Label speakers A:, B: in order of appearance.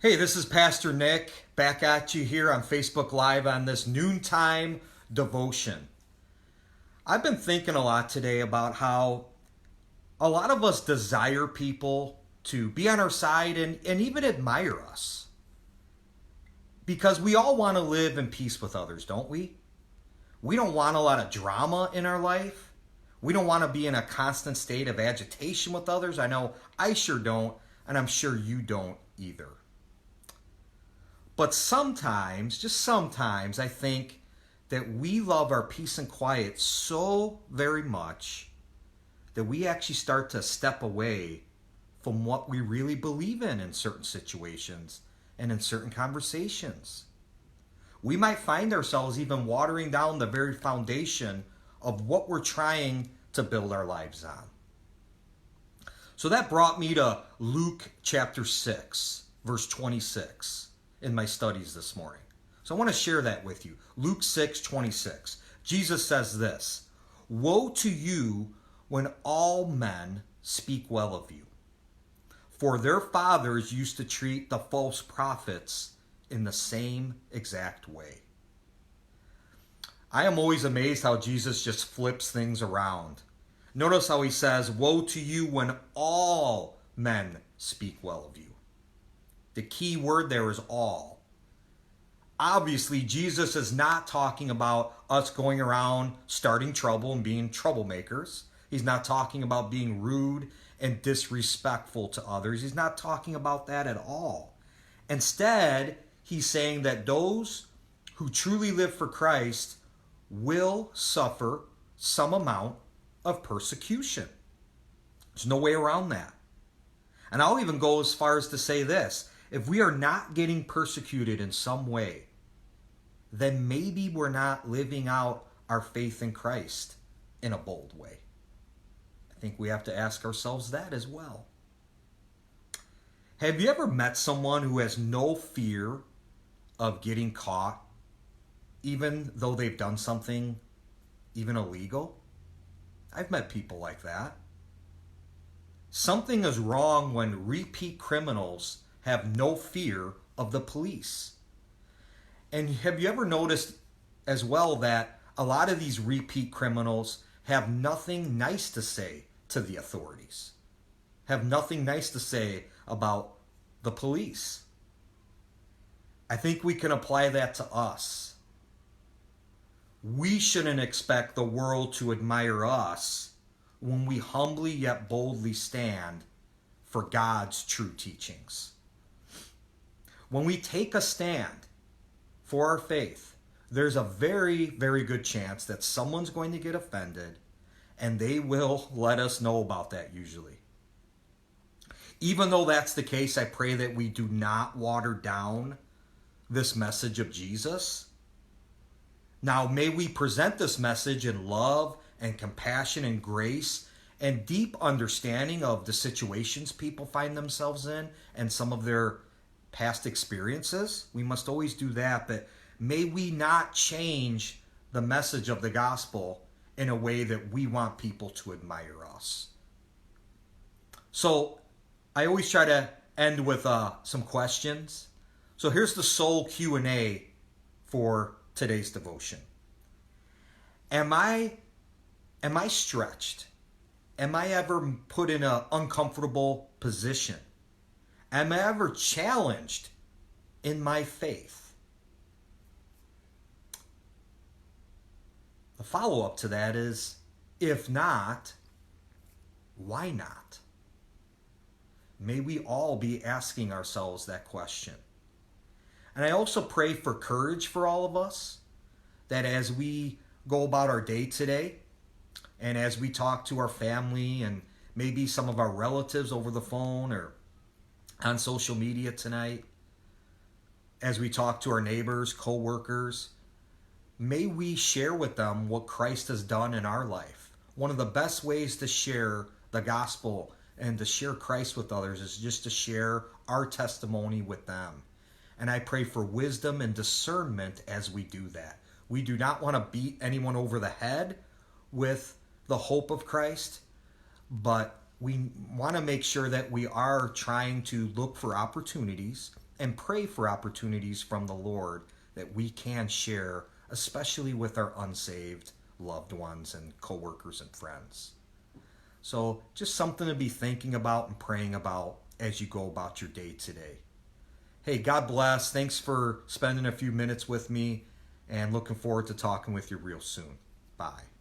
A: Hey, this is Pastor Nick back at you here on Facebook Live on this noontime devotion. I've been thinking a lot today about how a lot of us desire people to be on our side and even admire us. Because we all want to live in peace with others, don't we? We don't want a lot of drama in our life. We don't want to be in a constant state of agitation with others. I know I sure don't, and I'm sure you don't either. But sometimes, just sometimes, I think that we love our peace and quiet so very much that we actually start to step away from what we really believe in certain situations and in certain conversations. We might find ourselves even watering down the very foundation of what we're trying to build our lives on. So that brought me to Luke chapter 6, verse 26. In my studies this morning. So I want to share that with you. Luke 6:26. Jesus says this, "Woe to you when all men speak well of you, for their fathers used to treat the false prophets in the same exact way." I am always amazed how Jesus just flips things around. Notice how he says, "Woe to you when all men speak well of you." The key word there is all. Obviously, Jesus is not talking about us going around starting trouble and being troublemakers. He's not talking about being rude and disrespectful to others. He's not talking about that at all. Instead, he's saying that those who truly live for Christ will suffer some amount of persecution. There's no way around that. And I'll even go as far as to say this. If we are not getting persecuted in some way, then maybe we're not living out our faith in Christ in a bold way. I think we have to ask ourselves that as well. Have you ever met someone who has no fear of getting caught, even though they've done something even illegal? I've met people like that. Something is wrong when repeat criminals have no fear of the police. And have you ever noticed as well that a lot of these repeat criminals have nothing nice to say to the authorities, have nothing nice to say about the police? I think we can apply that to us. We shouldn't expect the world to admire us when we humbly yet boldly stand for God's true teachings. When we take a stand for our faith, there's a very, very good chance that someone's going to get offended, and they will let us know about that usually. Even though that's the case, I pray that we do not water down this message of Jesus. Now, may we present this message in love and compassion and grace and deep understanding of the situations people find themselves in and some of their past experiences. We must always do that, but may we not change the message of the gospel in a way that we want people to admire us. So I always try to end with some questions. So here's the soul Q&A for today's devotion. Am I stretched? Am I ever put in an uncomfortable position? Am I ever challenged in my faith? The follow-up to that is, if not, why not? May we all be asking ourselves that question. And I also pray for courage for all of us, that as we go about our day today, and as we talk to our family and maybe some of our relatives over the phone or on social media tonight, as we talk to our neighbors, co-workers, may we share with them what Christ has done in our life. One of the best ways to share the gospel and to share Christ with others is just to share our testimony with them. And I pray for wisdom and discernment as we do that. We do not want to beat anyone over the head with the hope of Christ, but we want to make sure that we are trying to look for opportunities and pray for opportunities from the Lord that we can share, especially with our unsaved loved ones and coworkers and friends. So just something to be thinking about and praying about as you go about your day today. Hey, God bless. Thanks for spending a few minutes with me, and looking forward to talking with you real soon. Bye.